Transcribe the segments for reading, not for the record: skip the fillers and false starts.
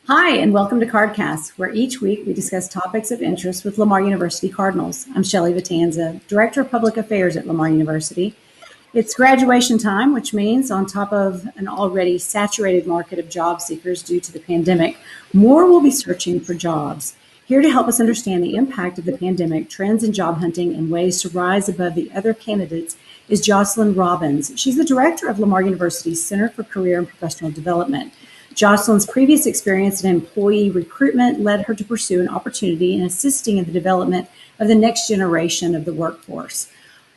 Hi, and welcome to Cardcast, where each week we discuss topics of interest with Lamar University Cardinals. I'm Shelley Vitanza, Director of Public Affairs at Lamar University. It's graduation time, which means on top of an already saturated market of job seekers due to the pandemic, more will be searching for jobs. Here to help us understand the impact of the pandemic, trends in job hunting, and ways to rise above the other candidates is Jocelyn Robbins. She's the Director of Lamar University's Center for Career and Professional Development. Jocelyn's previous experience in employee recruitment led her to pursue an opportunity in assisting in the development of the next generation of the workforce.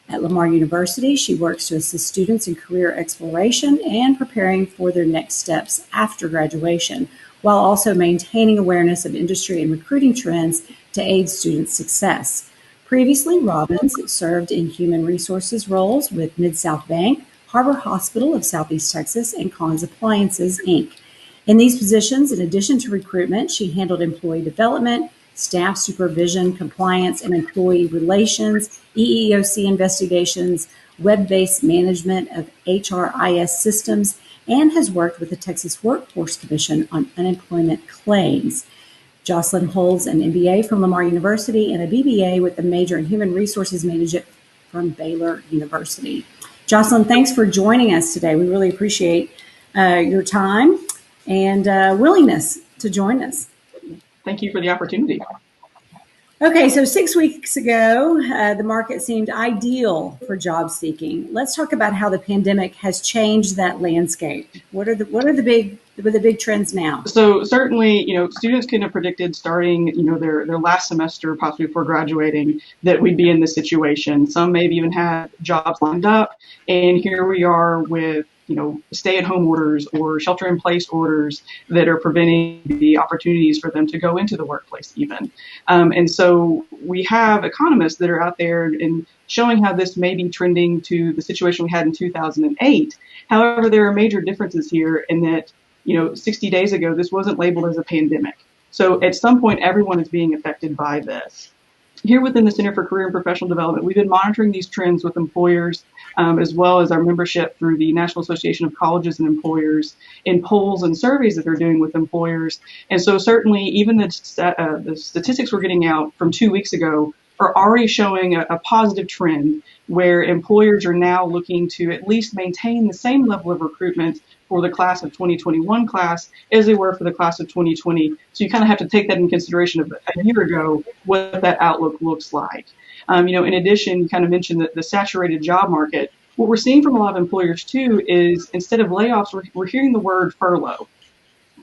At Lamar University, she works to assist students in career exploration and preparing for their next steps after graduation, while also maintaining awareness of industry and recruiting trends to aid student success. Previously, Robbins served in human resources roles with Mid-South Bank, Harbor Hospital of Southeast Texas, and Conn's Appliances, Inc. In these positions, in addition to recruitment, she handled employee development, staff supervision, compliance and employee relations, EEOC investigations, web-based management of HRIS systems, and has worked with the Texas Workforce Commission on unemployment claims. Jocelyn holds an MBA from Lamar University and a BBA with a major in human resources management from Baylor University. Jocelyn, thanks for joining us today. We really appreciate your time and willingness to join us. Thank you for the opportunity. Okay, so 6 weeks ago, the market seemed ideal for job seeking. Let's talk about how the pandemic has changed that landscape. What are the big trends now? So certainly, students couldn't have predicted starting, their last semester, possibly before graduating, that we'd be in this situation. Some maybe even had jobs lined up, and here we are with stay-at-home orders or shelter-in-place orders that are preventing the opportunities for them to go into the workplace even. And so we have economists that are out there and showing how this may be trending to the situation we had in 2008. However, there are major differences here in that, 60 days ago, this wasn't labeled as a pandemic. So at some point, everyone is being affected by this. Here within the Center for Career and Professional Development, we've been monitoring these trends with employers, as well as our membership through the National Association of Colleges and Employers in polls and surveys that they're doing with employers. And so certainly even the statistics we're getting out from 2 weeks ago are already showing a positive trend where employers are now looking to at least maintain the same level of recruitment for the class of 2021 class as they were for the class of 2020. So you kind of have to take that in consideration of a year ago, what that outlook looks like. In addition, you kind of mentioned that the saturated job market. What we're seeing from a lot of employers too is instead of layoffs, we're hearing the word furlough.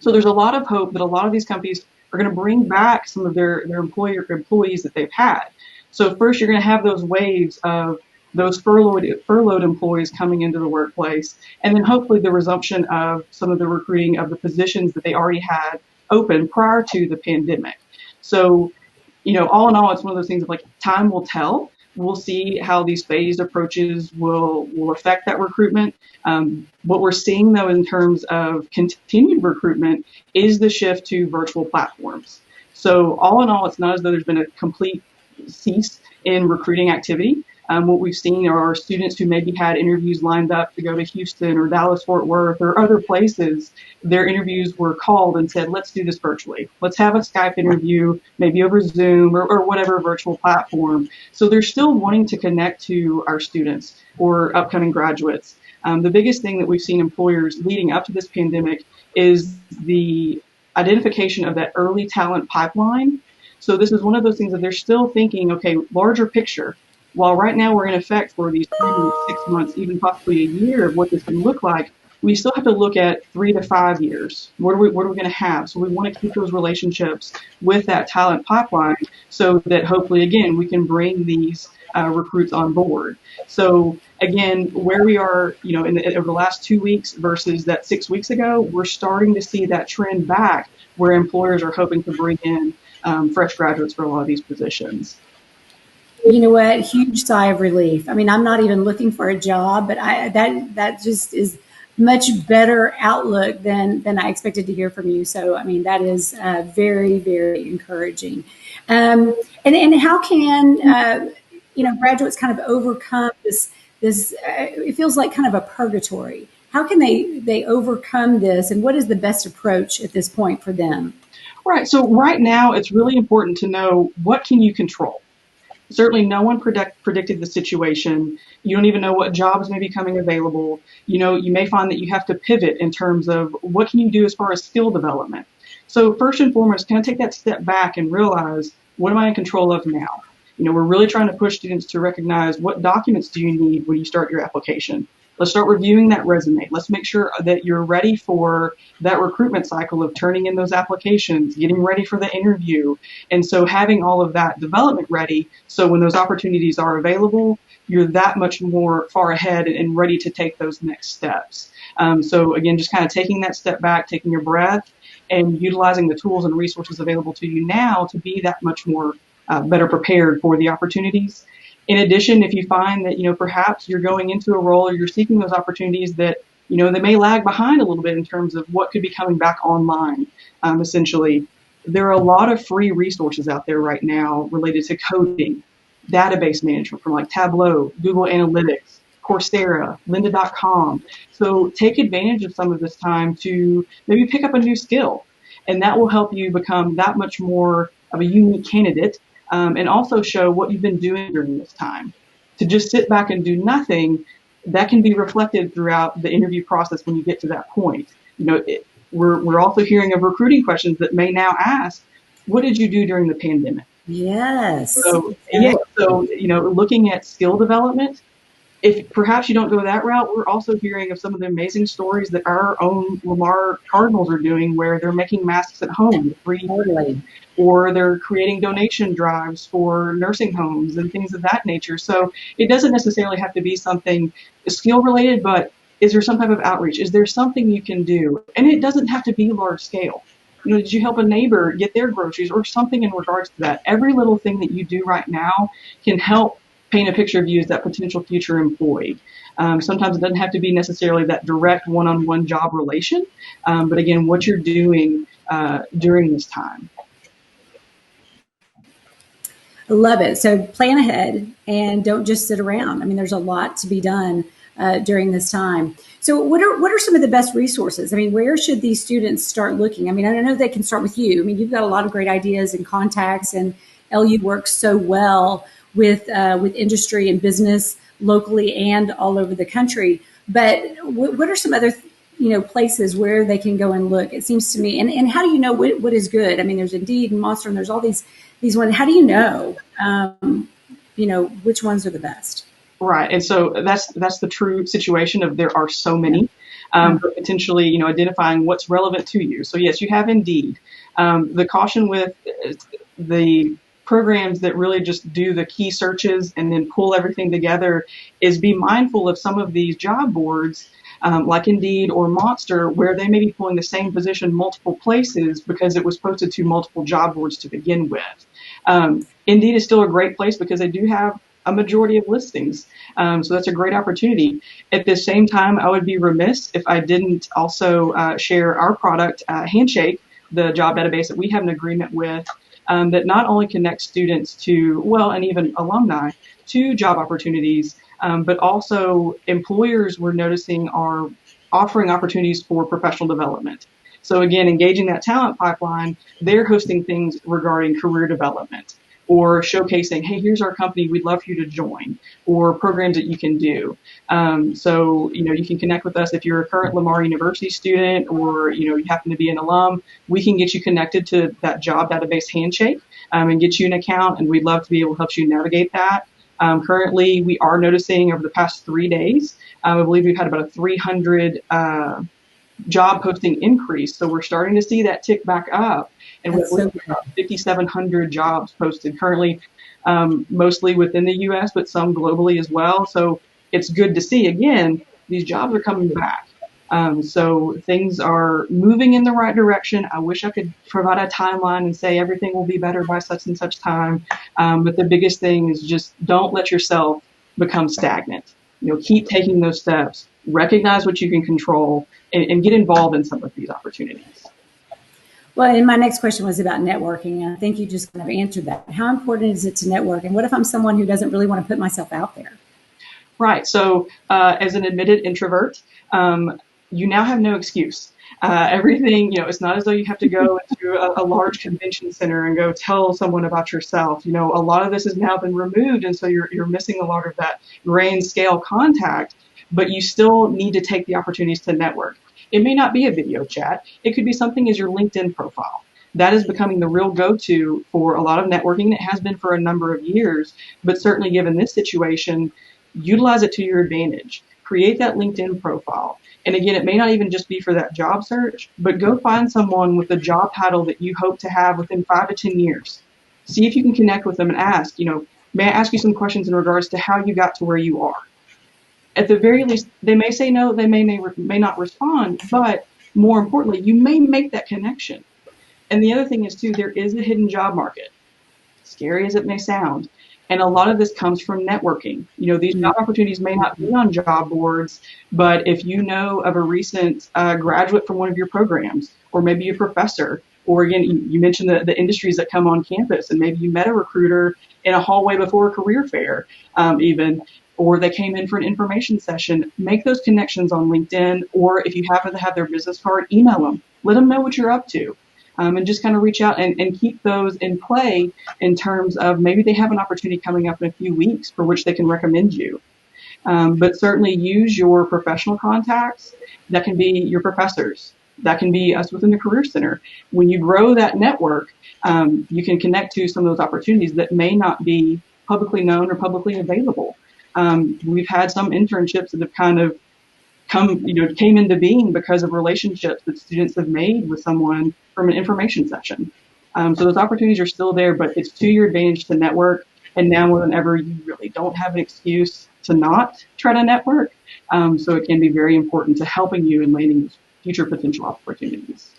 So there's a lot of hope that a lot of these companies are going to bring back some of their employees that they've had. So first, you're going to have those waves of those furloughed employees coming into the workplace, and then hopefully the resumption of some of the recruiting of the positions that they already had open prior to the pandemic. So, all in all, it's one of those things of like time will tell. We'll see how these phased approaches will affect that recruitment. What we're seeing, though, in terms of continued recruitment is the shift to virtual platforms. So all in all, it's not as though there's been a complete cease in recruiting activity. What we've seen are students who maybe had interviews lined up to go to Houston or Dallas, Fort Worth, or other places. Their interviews were called and said, let's do this virtually. Let's have a Skype interview, maybe over Zoom or whatever virtual platform. So they're still wanting to connect to our students or upcoming graduates. The biggest thing that we've seen employers leading up to this pandemic is the identification of that early talent pipeline. So this is one of those things that they're still thinking, okay, larger picture. While right now we're in effect for these 3 to 6 months, even possibly a year of what this can look like, we still have to look at 3 to 5 years. What are we going to have? So we want to keep those relationships with that talent pipeline so that hopefully, again, we can bring these recruits on board. So again, where we are, over the last 2 weeks versus that 6 weeks ago, we're starting to see that trend back where employers are hoping to bring in fresh graduates for a lot of these positions. You know what? Huge sigh of relief. I mean, I'm not even looking for a job, but that just is much better outlook than I expected to hear from you. So, I mean, that is very, very encouraging. And how can graduates kind of overcome this? It feels like kind of a purgatory. how can they overcome this, and what is the best approach at this point for them? Right. So right now, it's really important to know what can you control. Certainly, no one predicted the situation. You don't even know what jobs may be coming available. You may find that you have to pivot in terms of what can you do as far as skill development. So first and foremost, kind of take that step back and realize, what am I in control of now? We're really trying to push students to recognize, what documents do you need when you start your application. Let's start reviewing that resume. Let's make sure that you're ready for that recruitment cycle of turning in those applications, getting ready for the interview. And so having all of that development ready, so when those opportunities are available, you're that much more far ahead and ready to take those next steps. So again, just kind of taking that step back, taking your breath, and utilizing the tools and resources available to you now to be that much more better prepared for the opportunities. In addition, if you find that, perhaps you're going into a role or you're seeking those opportunities that, they may lag behind a little bit in terms of what could be coming back online, essentially, there are a lot of free resources out there right now related to coding, database management from like Tableau, Google Analytics, Coursera, lynda.com. So take advantage of some of this time to maybe pick up a new skill, and that will help you become that much more of a unique candidate. And also show what you've been doing during this time. To just sit back and do nothing, that can be reflected throughout the interview process when you get to that point. We're also hearing of recruiting questions that may now ask, what did you do during the pandemic? Yes. So, looking at skill development, if perhaps you don't go that route, we're also hearing of some of the amazing stories that our own Lamar Cardinals are doing, where they're making masks at home free, Totally. or they're creating donation drives for nursing homes and things of that nature. So it doesn't necessarily have to be something skill related, but is there some type of outreach? Is there something you can do? And it doesn't have to be large scale. Did you help a neighbor get their groceries or something in regards to that? Every little thing that you do right now can help paint a picture of you as that potential future employee. Sometimes it doesn't have to be necessarily that direct one-on-one job relation, but again, what you're doing during this time. I love it. So plan ahead and don't just sit around. I mean, there's a lot to be done during this time. So what are some of the best resources? I mean, where should these students start looking? I mean, I know they can start with you. I mean, you've got a lot of great ideas and contacts, and LU works so well with industry and business locally and all over the country. But what are some other places where they can go and look? It seems to me, and how do you know what is good? I mean, there's Indeed and Monster, and there's all these ones. How do you know which ones are the best? Right, and so that's the true situation of, there are so many, but potentially identifying what's relevant to you. So yes, you have Indeed. The caution with the programs that really just do the key searches and then pull everything together is, be mindful of some of these job boards, like Indeed or Monster, where they may be pulling the same position multiple places because it was posted to multiple job boards to begin with. Indeed is still a great place because they do have a majority of listings. So that's a great opportunity. At the same time, I would be remiss if I didn't also share our product, Handshake, the job database that we have an agreement with, that not only connects students to, and even alumni to job opportunities, but also employers we're noticing are offering opportunities for professional development. So again, engaging that talent pipeline, they're hosting things regarding career development, or showcasing, hey, here's our company, we'd love for you to join, or programs that you can do. So, you can connect with us if you're a current Lamar University student, or, you happen to be an alum. We can get you connected to that job database Handshake, and get you an account, and we'd love to be able to help you navigate that. Currently, we are noticing over the past 3 days, I believe we've had about a 300 job posting increase. So we're starting to see that tick back up. And we're looking at 5,700 jobs posted currently, mostly within the U.S., but some globally as well. So it's good to see, again, these jobs are coming back. So things are moving in the right direction. I wish I could provide a timeline and say everything will be better by such and such time. But the biggest thing is just don't let yourself become stagnant. Keep taking those steps, recognize what you can control, and get involved in some of these opportunities. Well, and my next question was about networking, and I think you just kind of answered that. How important is it to network? And what if I'm someone who doesn't really want to put myself out there? Right. So as an admitted introvert, you now have no excuse. Everything, it's not as though you have to go into a large convention center and go tell someone about yourself. A lot of this has now been removed, and so you're missing a lot of that grand scale contact, but you still need to take the opportunities to network. It may not be a video chat. It could be something as your LinkedIn profile. That is becoming the real go-to for a lot of networking. It has been for a number of years, but certainly given this situation, utilize it to your advantage. Create that LinkedIn profile. And again, it may not even just be for that job search, but go find someone with a job title that you hope to have within 5 to 10 years. See if you can connect with them and ask, may I ask you some questions in regards to how you got to where you are? At the very least, they may say no, they may not respond, but more importantly, you may make that connection. And the other thing is too, there is a hidden job market, scary as it may sound. And a lot of this comes from networking. These job opportunities may not be on job boards, but if you know of a recent graduate from one of your programs, or maybe a professor, or again, you mentioned the industries that come on campus, and maybe you met a recruiter in a hallway before a career fair, even, or they came in for an information session, make those connections on LinkedIn, or if you happen to have their business card, email them. Let them know what you're up to. And just kind of reach out and keep those in play in terms of maybe they have an opportunity coming up in a few weeks for which they can recommend you. But certainly use your professional contacts. That can be your professors. That can be us within the Career Center. When you grow that network, you can connect to some of those opportunities that may not be publicly known or publicly available. We've had some internships that have kind of came into being because of relationships that students have made with someone from an information session. So those opportunities are still there, but it's to your advantage to network. And now more than ever, you really don't have an excuse to not try to network. So it can be very important to helping you in landing future potential opportunities.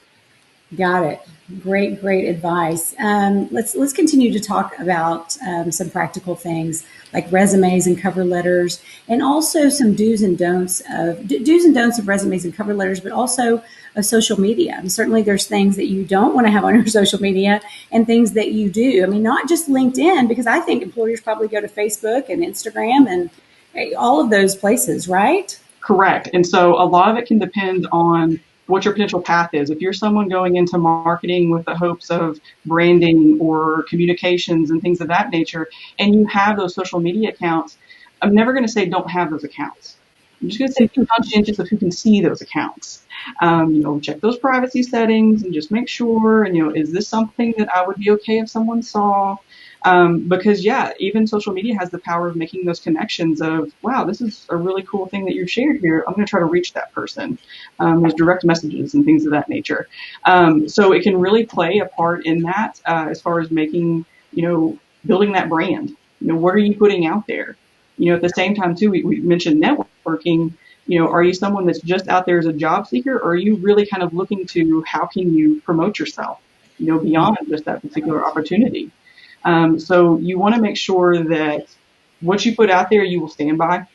Got it. Great advice. Let's continue to talk about some practical things like resumes and cover letters, and also some do's and don'ts of resumes and cover letters, but also of social media. And certainly, there's things that you don't want to have on your social media, and things that you do. I mean, not just LinkedIn, because I think employers probably go to Facebook and Instagram and all of those places, right? Correct. And so a lot of it can depend on what your potential path is. If you're someone going into marketing with the hopes of branding or communications and things of that nature, and you have those social media accounts, I'm never going to say don't have those accounts. I'm just going to say be conscientious of who can see those accounts. Check those privacy settings and just make sure, is this something that I would be okay if someone saw? Because even social media has the power of making those connections of, wow, this is a really cool thing that you've shared here. I'm going to try to reach that person. There's direct messages and things of that nature. So it can really play a part in that as far as making, building that brand. What are you putting out there? At the same time too, we mentioned networking. Are you someone that's just out there as a job seeker, or are you really kind of looking to how can you promote yourself, beyond just that particular opportunity? So you want to make sure that what you put out there, you will stand by.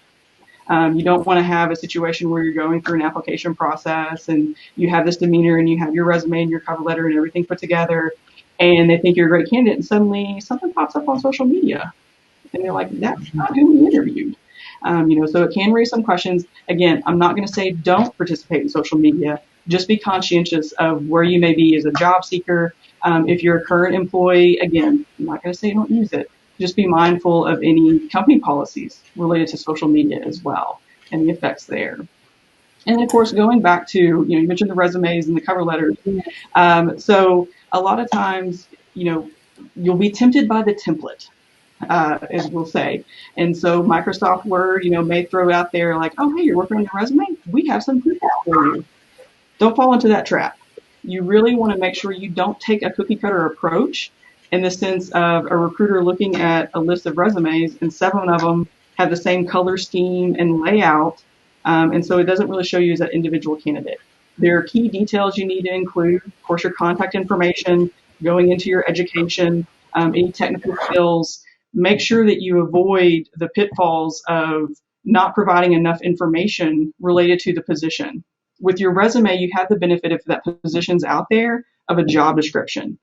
You don't want to have a situation where you're going through an application process and you have this demeanor and you have your resume and your cover letter and everything put together, and they think you're a great candidate, and suddenly something pops up on social media and they're like, that's not who we interviewed. So it can raise some questions. Again, I'm not going to say don't participate in social media. Just be conscientious of where you may be as a job seeker. If you're a current employee, again, I'm not going to say don't use it. Just be mindful of any company policies related to social media as well and the effects there. And then, of course, going back to, you mentioned the resumes and the cover letters. So a lot of times, you'll be tempted by the template, as we'll say. And so Microsoft Word, may throw out there like, oh, hey, you're working on your resume? We have some people for you. Don't fall into that trap. You really want to make sure you don't take a cookie cutter approach in the sense of a recruiter looking at a list of resumes and 7 of them have the same color scheme and layout. And so it doesn't really show you as that individual candidate. There are key details you need to include, of course, your contact information, going into your education, any technical skills. Make sure that you avoid the pitfalls of not providing enough information related to the position. With your resume, you have the benefit if that position's out there of a job description.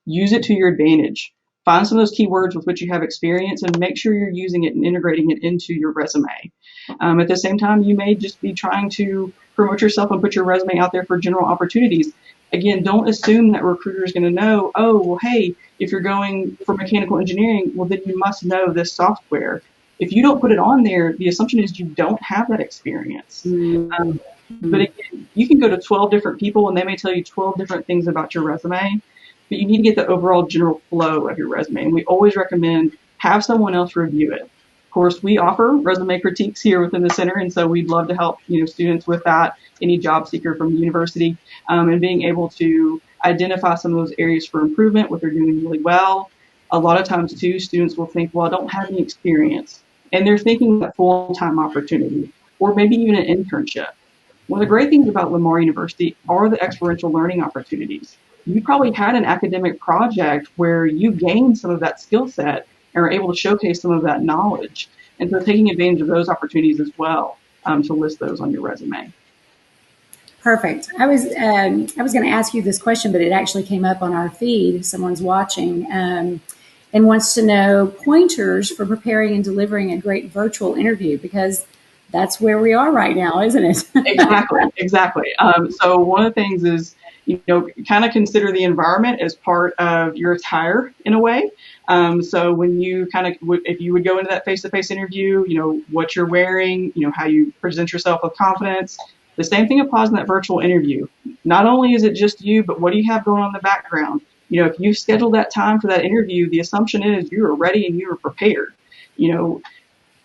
Use it to your advantage. Find some of those keywords with which you have experience and make sure you're using it and integrating it into your resume. At the same time, you may just be trying to promote yourself and put your resume out there for general opportunities. Again, don't assume that recruiter is going to know, oh, well, hey, if you're going for mechanical engineering, well, then you must know this software. If you don't put it on there, the assumption is you don't have that experience. But again, you can go to 12 different people and they may tell you 12 different things about your resume, but you need to get the overall general flow of your resume. And we always recommend have someone else review it. Of course, we offer resume critiques here within the center, and so we'd love to help students with that, any job seeker from the university, and being able to identify some of those areas for improvement, what they're doing really well. A lot of times, too, students will think, well, I don't have any experience, and they're thinking that full-time opportunity or maybe even an internship. One of the great things about Lamar University are the experiential learning opportunities. You probably had an academic project where you gained some of that skill set and are able to showcase some of that knowledge. And so taking advantage of those opportunities as well, to list those on your resume. Perfect. I was going to ask you this question, but it actually came up on our feed. Someone's watching and wants to know pointers for preparing and delivering a great virtual interview, because that's where we are right now, isn't it? Exactly. So one of the things is, kind of consider the environment as part of your attire in a way. So when you if you would go into that face-to-face interview, what you're wearing, how you present yourself with confidence. The same thing applies in that virtual interview. Not only is it just you, but what do you have going on in the background? If you schedule that time for that interview, the assumption is you are ready and you are prepared.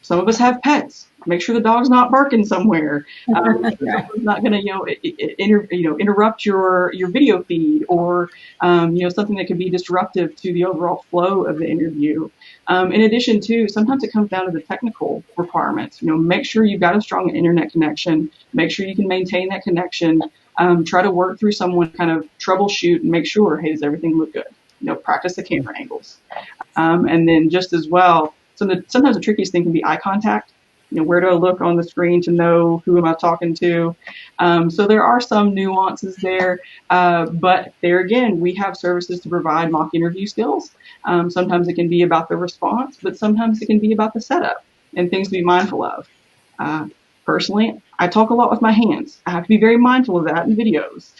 Some of us have pets. Make sure the dog's not barking somewhere. It's not going to, interrupt your video feed or, something that could be disruptive to the overall flow of the interview. In addition to, sometimes it comes down to the technical requirements. Make sure you've got a strong internet connection. Make sure you can maintain that connection. Try to work through someone, kind of troubleshoot and make sure, hey, does everything look good? Practice the camera angles. And then just as well, sometimes the trickiest thing can be eye contact. Where do I look on the screen to know who am I talking to? So there are some nuances there, but there again, we have services to provide mock interview skills. Sometimes it can be about the response, but sometimes it can be about the setup and things to be mindful of. Personally, I talk a lot with my hands. I have to be very mindful of that in videos.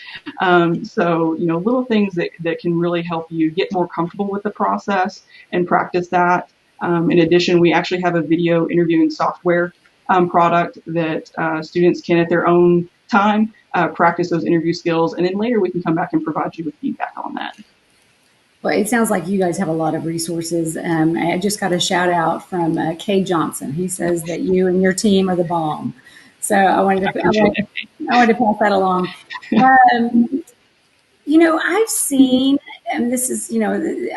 So, little things that can really help you get more comfortable with the process and practice that. In addition, we actually have a video interviewing software product that students can, at their own time, practice those interview skills. And then later we can come back and provide you with feedback on that. Well, it sounds like you guys have a lot of resources. I just got a shout out from Kay Johnson. He says that you and your team are the bomb. So I wanted to pass that along. I've seen, and this is,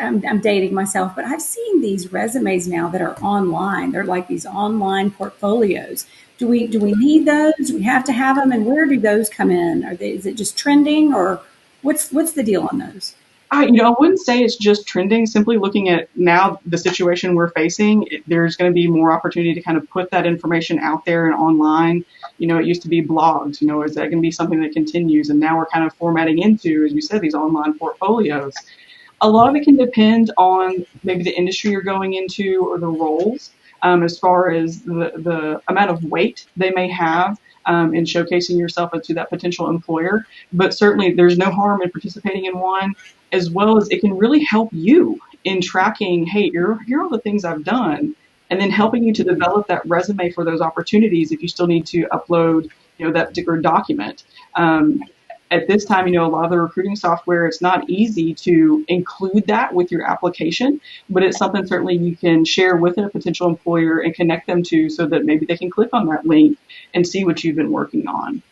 I'm dating myself, but I've seen these resumes now that are online. They're like these online portfolios. Do we need those? Do we have to have them? And where do those come in? Is it just trending, or what's the deal on those? I wouldn't say it's just trending. Simply looking at now the situation we're facing, there's going to be more opportunity to kind of put that information out there and online. It used to be blogs. Is that going to be something that continues? And now we're kind of formatting into, as you said, these online portfolios. A lot of it can depend on maybe the industry you're going into or the roles, as far as the amount of weight they may have in showcasing yourself to that potential employer. But certainly there's no harm in participating in one, as well as it can really help you in tracking, hey, here are all the things I've done, and then helping you to develop that resume for those opportunities if you still need to upload, that particular document. At this time, a lot of the recruiting software, it's not easy to include that with your application, but it's something certainly you can share with a potential employer and connect them to so that maybe they can click on that link and see what you've been working on.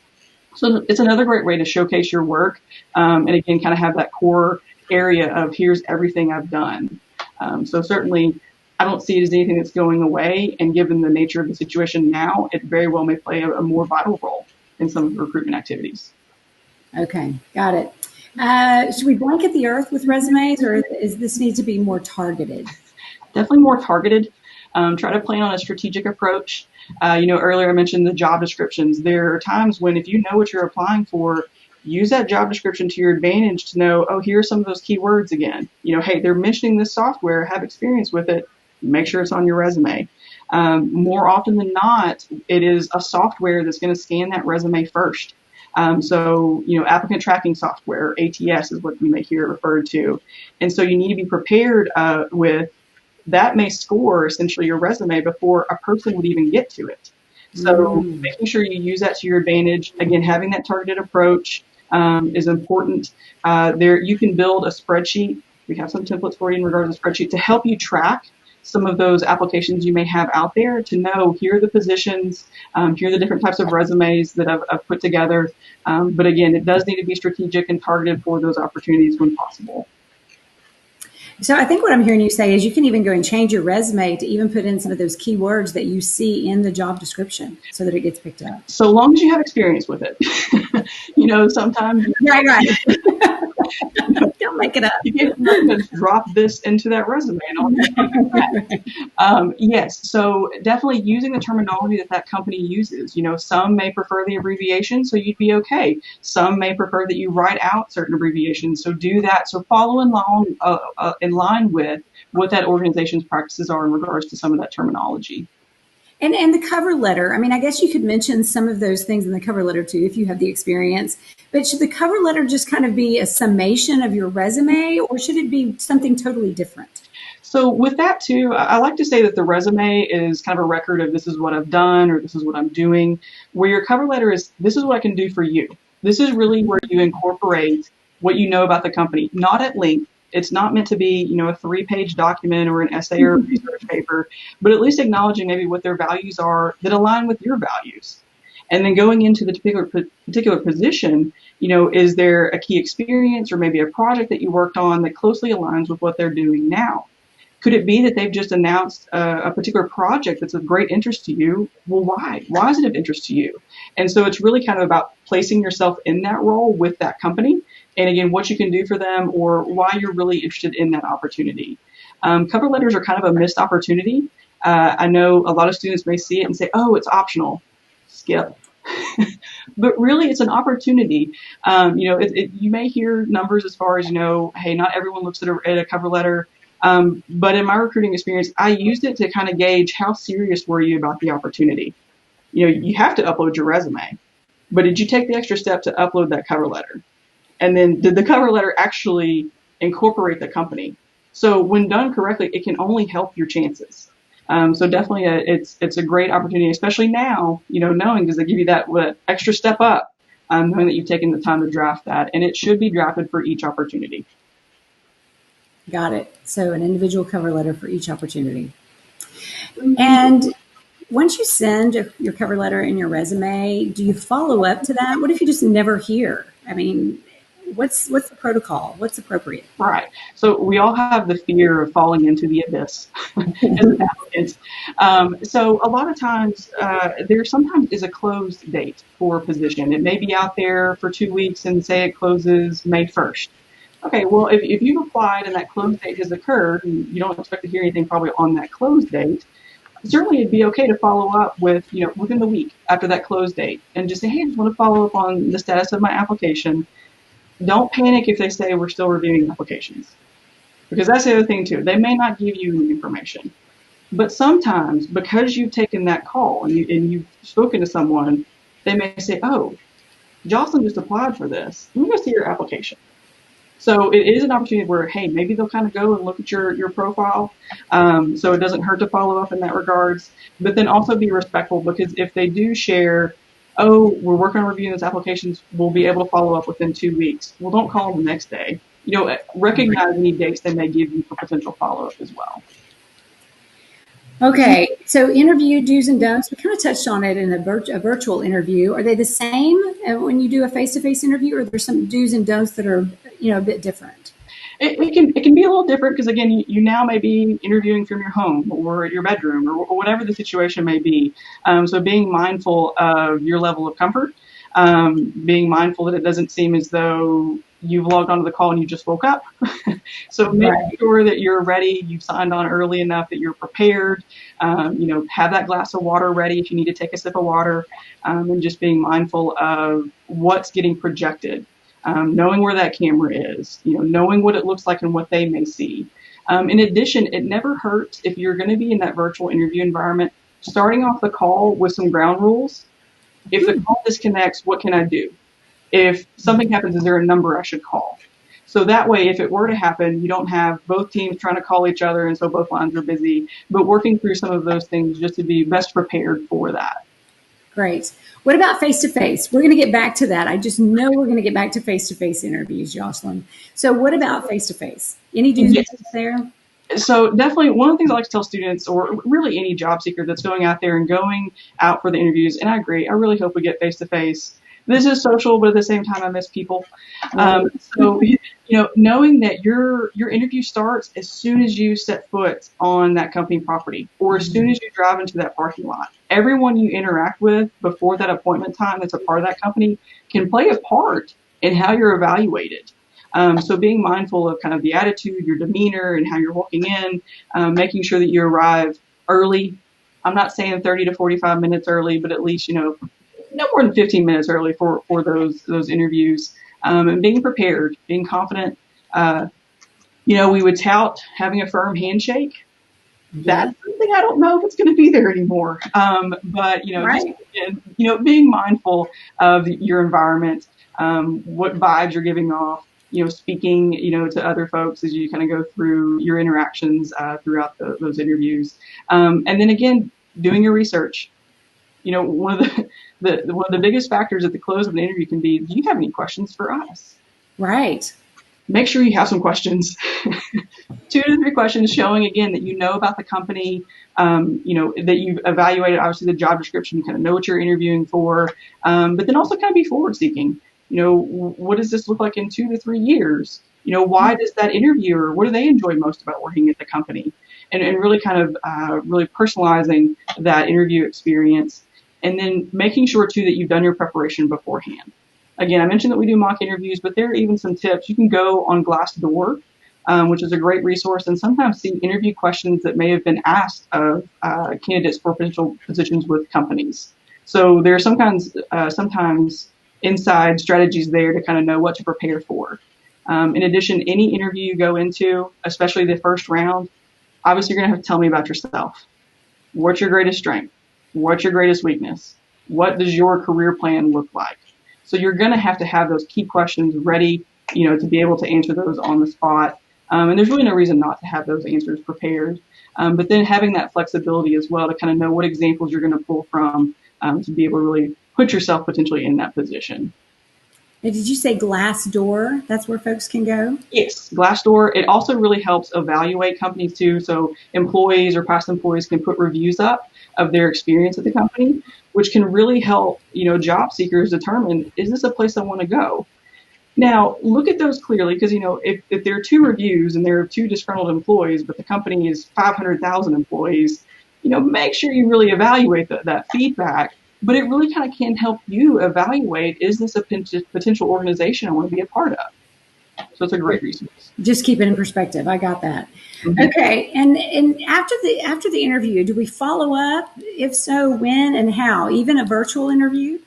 So it's another great way to showcase your work, and again, kind of have that core area of here's everything I've done. So certainly I don't see it as anything that's going away, and given the nature of the situation now, it very well may play a more vital role in some of the recruitment activities. Okay, got it. Should we blanket the earth with resumes, or is this need to be more targeted? Definitely more targeted. Try to plan on a strategic approach. Earlier I mentioned the job descriptions. There are times when if you know what you're applying for, use that job description to your advantage to know, oh, here are some of those keywords again. Hey, they're mentioning this software, have experience with it, make sure it's on your resume. More often than not, it is a software that's going to scan that resume first. So, applicant tracking software, ATS is what you may hear it referred to. And so you need to be prepared with that may score essentially your resume before a person would even get to it. So making sure you use that to your advantage. Again, having that targeted approach is important. You can build a spreadsheet. We have some templates for you in regards to spreadsheet to help you track some of those applications you may have out there to know here are the positions, here are the different types of resumes that I've put together. But again, it does need to be strategic and targeted for those opportunities when possible. So I think what I'm hearing you say is you can even go and change your resume to even put in some of those keywords that you see in the job description so that it gets picked up. So long as you have experience with it. Sometimes. Right. Don't make it up. You can't drop this into that resume and all. Yes, so definitely using the terminology that company uses. Some may prefer the abbreviation, so you'd be okay. Some may prefer that you write out certain abbreviations, so do that. So follow in line with what that organization's practices are in regards to some of that terminology. And the cover letter, I guess you could mention some of those things in the cover letter too, if you have the experience. But should the cover letter just kind of be a summation of your resume, or should it be something totally different? So with that too, I like to say that the resume is kind of a record of this is what I've done or this is what I'm doing, where your cover letter is this is what I can do for you. This is really where you incorporate what you know about the company, not at length. It's not meant to be, a 3-page document or an essay or a research paper, but at least acknowledging maybe what their values are that align with your values. And then going into the particular position, is there a key experience or maybe a project that you worked on that closely aligns with what they're doing now? Could it be that they've just announced a particular project that's of great interest to you? Well, why? Why is it of interest to you? And so it's really kind of about placing yourself in that role with that company. And again, what you can do for them or why you're really interested in that opportunity. Cover letters are kind of a missed opportunity. I know a lot of students may see it and say, oh, it's optional. Skip. But really, it's an opportunity. You may hear numbers as far as, hey, not everyone looks at a cover letter. But in my recruiting experience, I used it to kind of gauge how serious were you about the opportunity. You have to upload your resume. But did you take the extra step to upload that cover letter? And then did the cover letter actually incorporate the company? So when done correctly, it can only help your chances. So definitely it's a great opportunity, especially now, knowing because they give you that extra step up, knowing that you've taken the time to draft that. And it should be drafted for each opportunity. Got it. So an individual cover letter for each opportunity. And once you send your cover letter and your resume, do you follow up to that? What if you just never hear? What's the protocol? What's appropriate? Right. So we all have the fear of falling into the abyss as applicants. So a lot of times there sometimes is a closed date for a position. It may be out there for 2 weeks and say it closes May 1st. Okay, well, if you've applied and that close date has occurred and you don't expect to hear anything probably on that close date, certainly it'd be okay to follow up with, within the week after that close date and just say, hey, I just want to follow up on the status of my application. Don't panic if they say we're still reviewing applications, because that's the other thing too. They may not give you any information, but sometimes because you've taken that call and you've spoken to someone, they may say, oh, Jocelyn just applied for this. Let me go see your application. So it is an opportunity where, hey, maybe they'll kind of go and look at your profile. So it doesn't hurt to follow up in that regards, but then also be respectful, because if they do share, oh, we're working on reviewing those applications, we'll be able to follow up within 2 weeks. Well, don't call them the next day. Recognize any dates they may give you for potential follow-up as well. Okay, so interview do's and don'ts. We kind of touched on it in a virtual interview. Are they the same when you do a face-to-face interview, or are there some do's and don'ts that are, a bit different? It can be a little different because, again, you now may be interviewing from your home or your bedroom or whatever the situation may be. So being mindful of your level of comfort, being mindful that it doesn't seem as though you've logged onto the call and you just woke up. So make sure that you're ready. You've signed on early enough that you're prepared. Have that glass of water ready if you need to take a sip of water, and just being mindful of what's getting projected, knowing where that camera is, knowing what it looks like and what they may see. In addition, it never hurts if you're going to be in that virtual interview environment, starting off the call with some ground rules. If the call disconnects, what can I do? If something happens, is there a number I should call? So that way, if it were to happen, you don't have both teams trying to call each other, and so both lines are busy, but working through some of those things just to be best prepared for that. Great. What about face-to-face? We're going to get back to that. I just know we're going to get back to face-to-face interviews, Jocelyn. So what about face-to-face? Any do's and don'ts there? So definitely one of the things I like to tell students, or really any job seeker that's going out there and going out for the interviews, and I agree, I really hope we get face-to-face. This is social, but at the same time, I miss people. So, knowing that your interview starts as soon as you set foot on that company property, or as soon as you drive into that parking lot. Everyone you interact with before that appointment time that's a part of that company can play a part in how you're evaluated. So being mindful of kind of the attitude, your demeanor, and how you're walking in, making sure that you arrive early. I'm not saying 30 to 45 minutes early, but at least, no more than 15 minutes early for those interviews, and being prepared, being confident. We would tout having a firm handshake. That's something I don't know if it's going to be there anymore. But being mindful of your environment, what vibes you're giving off, speaking, to other folks as you kind of go through your interactions throughout those interviews. And then again, doing your research. One of the biggest factors at the close of an interview can be, do you have any questions for us? Right. Make sure you have some questions. 2 to 3 questions showing, again, that you know about the company, that you've evaluated, obviously, the job description, you kind of know what you're interviewing for, but then also kind of be forward-seeking. What does this look like in 2 to 3 years? Why does that interviewer, what do they enjoy most about working at the company? And really kind of really personalizing that interview experience. And then making sure, too, that you've done your preparation beforehand. Again, I mentioned that we do mock interviews, but there are even some tips. You can go on Glassdoor, which is a great resource, and sometimes see interview questions that may have been asked of candidates for potential positions with companies. So there are sometimes inside strategies there to kind of know what to prepare for. In addition, any interview you go into, especially the first round, obviously you're going to have to tell me about yourself. What's your greatest strength? What's your greatest weakness? What does your career plan look like? So you're going to have those key questions ready, to be able to answer those on the spot. And there's really no reason not to have those answers prepared. But then having that flexibility as well to kind of know what examples you're going to pull from to be able to really put yourself potentially in that position. Now, did you say Glassdoor? That's where folks can go? Yes, Glassdoor. It also really helps evaluate companies too. So employees or past employees can put reviews up of their experience at the company, which can really help, job seekers determine, is this a place I want to go? Now, look at those clearly, because, if there are 2 reviews and there are 2 disgruntled employees, but the company is 500,000 employees, make sure you really evaluate that feedback. But it really kind of can help you evaluate, is this a potential organization I want to be a part of? So it's a great resource. Just keep it in perspective. I got that. Mm-hmm. Okay. And after the interview, do we follow up? If so, when and how? Even a virtual interview?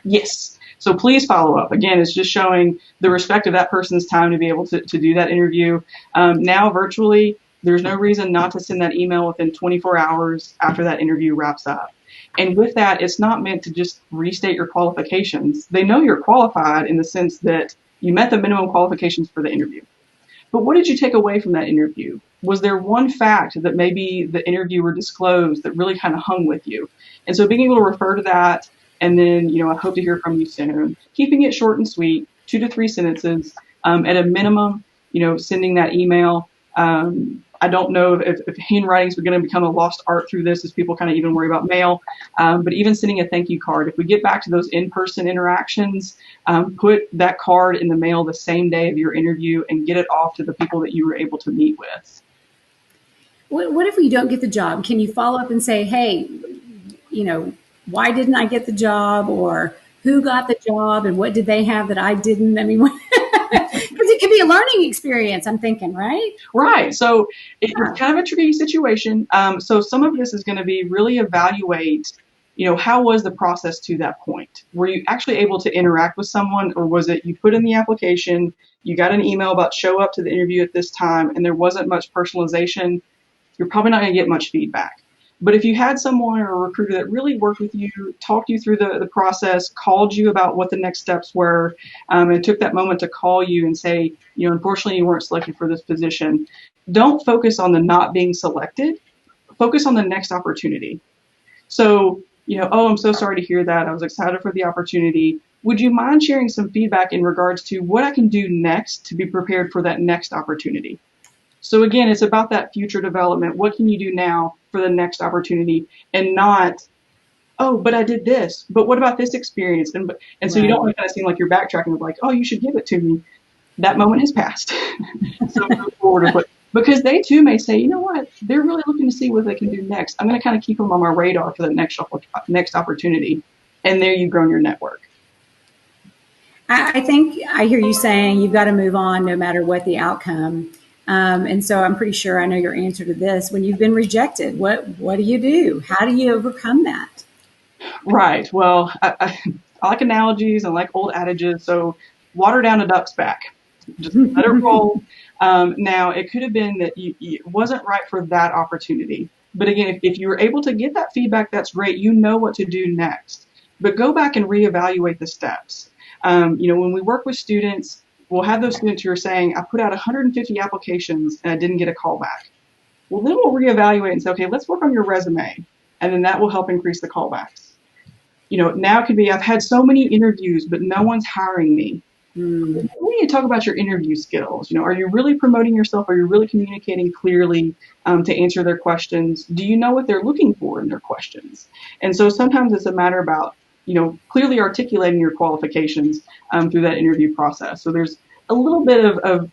Yes. So please follow up. Again, it's just showing the respect of that person's time to be able to do that interview. Now virtually, there's no reason not to send that email within 24 hours after that interview wraps up. And with that, it's not meant to just restate your qualifications. They know you're qualified in the sense that you met the minimum qualifications for the interview. But what did you take away from that interview? Was there one fact that maybe the interviewer disclosed that really kind of hung with you? And so being able to refer to that, and then, I hope to hear from you soon. Keeping it short and sweet, 2 to 3 sentences, at a minimum, sending that email. I don't know if handwriting is going to become a lost art through this, as people kind of even worry about mail. But even sending a thank you card. If we get back to those in-person interactions, put that card in the mail the same day of your interview and get it off to the people that you were able to meet with. What if we don't get the job? Can you follow up and say, hey, why didn't I get the job? Or who got the job and what did they have that I didn't? I mean, learning experience, I'm thinking, right? Right. So it's kind of a tricky situation. So some of this is going to be really evaluate, how was the process to that point? Were you actually able to interact with someone, or was it you put in the application, you got an email about show up to the interview at this time, and there wasn't much personalization? You're probably not going to get much feedback. But if you had someone or a recruiter that really worked with you, talked you through the process, called you about what the next steps were, and took that moment to call you and say, unfortunately, you weren't selected for this position, don't focus on the not being selected. Focus on the next opportunity. So, oh, I'm so sorry to hear that. I was excited for the opportunity. Would you mind sharing some feedback in regards to what I can do next to be prepared for that next opportunity? So again, it's about that future development. What can you do now for the next opportunity, and not, oh, but I did this, but what about this experience? And so you don't want to kind of seem like you're backtracking of like, oh, you should give it to me. That moment has passed. So move forward. But because they too may say, you know what, they're really looking to see what they can do next. I'm going to kind of keep them on my radar for the next opportunity. And there you've grown your network. I think I hear you saying you've got to move on no matter what the outcome. And so I'm pretty sure I know your answer to this. When you've been rejected, what do you do? How do you overcome that? Right. Well, I like analogies. I like old adages. So water down a duck's back. Just let it roll. Now, it could have been that it wasn't right for that opportunity. But again, if you were able to get that feedback, that's great. You know what to do next. But go back and reevaluate the steps. When we work with students, we'll have those students who are saying, I put out 150 applications and I didn't get a call back. Well, then we'll reevaluate and say, okay, let's work on your resume. And then that will help increase the callbacks. Now it could be, I've had so many interviews, but no one's hiring me. We need to talk about your interview skills. Are you really promoting yourself? Are you really communicating clearly to answer their questions? Do you know what they're looking for in their questions? And so sometimes it's a matter about, clearly articulating your qualifications through that interview process. So there's a little bit of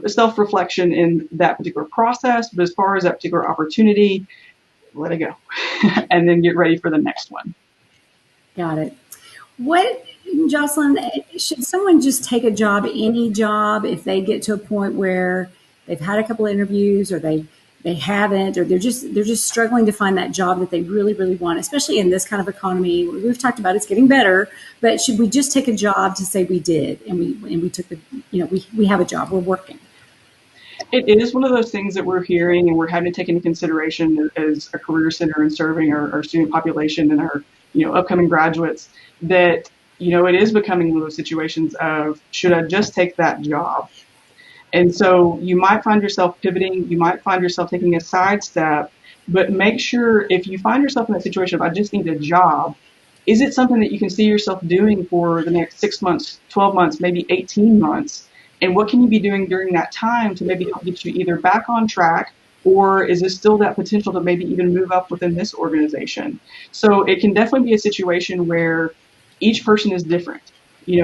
self-reflection in that particular process, but as far as that particular opportunity, let it go and then get ready for the next one. Got it. What, Jocelyn, should someone just take a job, any job, if they get to a point where they've had a couple of interviews or they haven't, or they're just struggling to find that job that they really, really want, especially in this kind of economy? We've talked about it's getting better, but should we just take a job to say we did and we took the, we have a job, we're working? It is one of those things that we're hearing and we're having to take into consideration as a career center and serving our student population and our upcoming graduates, that it is becoming one of those situations of, should I just take that job? And so you might find yourself pivoting, you might find yourself taking a sidestep, but make sure if you find yourself in that situation of, I just need a job, is it something that you can see yourself doing for the next 6 months, 12 months, maybe 18 months? And what can you be doing during that time to maybe help get you either back on track, or is there still that potential to maybe even move up within this organization? So it can definitely be a situation where each person is different.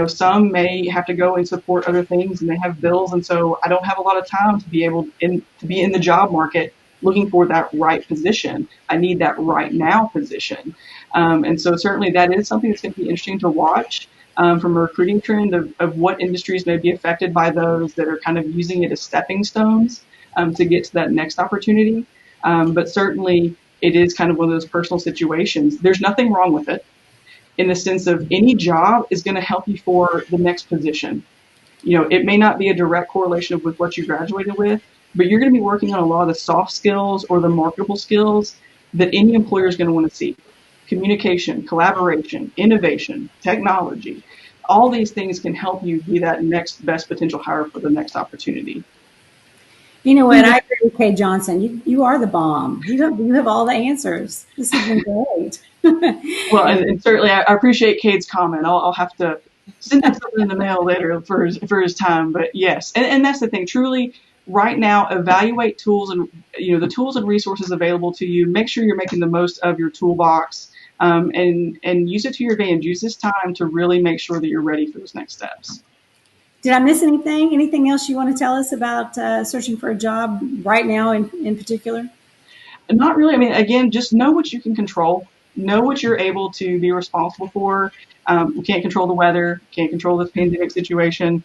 Some may have to go and support other things and they have bills. And so I don't have a lot of time to be able to be in the job market looking for that right position. I need that right now position. And so certainly that is something that's going to be interesting to watch from a recruiting trend of what industries may be affected by those that are kind of using it as stepping stones to get to that next opportunity. But certainly it is kind of one of those personal situations. There's nothing wrong with it, in the sense of any job is going to help you for the next position. It may not be a direct correlation with what you graduated with, but you're going to be working on a lot of the soft skills or the marketable skills that any employer is going to want to see. Communication, collaboration, innovation, technology, all these things can help you be that next best potential hire for the next opportunity. You know what? I agree with Kay Johnson. You are the bomb. You have all the answers. This has been great. Well, and certainly I appreciate Cade's comment. I'll have to send him something in the mail later for his time. But yes, and that's the thing. Truly, right now, evaluate tools and the tools and resources available to you. Make sure you're making the most of your toolbox, and use it to your advantage. Use this time to really make sure that you're ready for those next steps. Did I miss anything? Anything else you want to tell us about searching for a job right now in particular? Not really. I mean, again, just know what you can control. know what you're able to be responsible for. We can't control the weather, can't control this pandemic situation.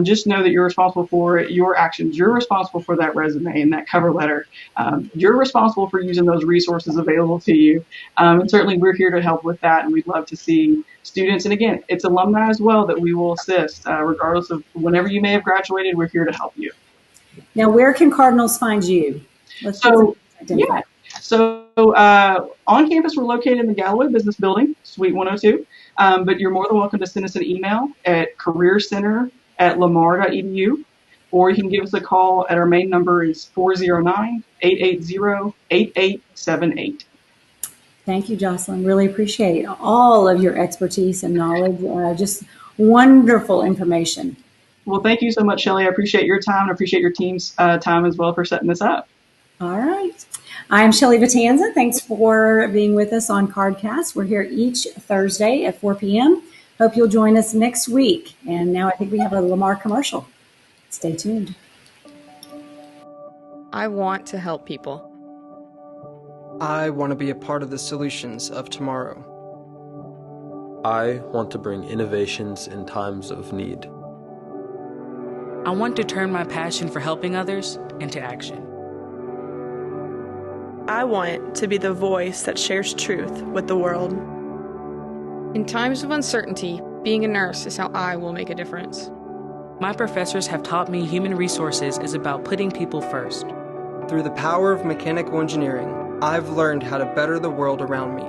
Just know that you're responsible for your actions. You're responsible for that resume and that cover letter. You're responsible for using those resources available to you. And certainly we're here to help with that. And we'd love to see students. And again, it's alumni as well that we will assist, regardless of whenever you may have graduated, we're here to help you. Now, where can Cardinals find you? Let's yeah. So on campus, we're located in the Galloway Business Building, Suite 102. But you're more than welcome to send us an email at careercenter@lamar.edu, or you can give us a call at our main number is 409-880-8878. Thank you, Jocelyn. Really appreciate all of your expertise and knowledge. Just wonderful information. Well, thank you so much, Shelley. I appreciate your time. I appreciate your team's time as well for setting this up. All right. I'm Shelley Vitanza. Thanks for being with us on Cardcast. We're here each Thursday at 4 p.m. Hope you'll join us next week. And now I think we have a Lamar commercial. Stay tuned. I want to help people. I want to be a part of the solutions of tomorrow. I want to bring innovations in times of need. I want to turn my passion for helping others into action. I want to be the voice that shares truth with the world. In times of uncertainty, being a nurse is how I will make a difference. My professors have taught me human resources is about putting people first. Through the power of mechanical engineering, I've learned how to better the world around me.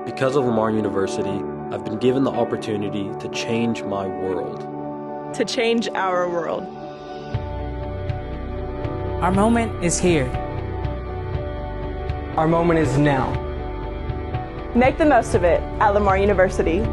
Because of Lamar University, I've been given the opportunity to change my world. To change our world. Our moment is here. Our moment is now. Make the most of it at Lamar University.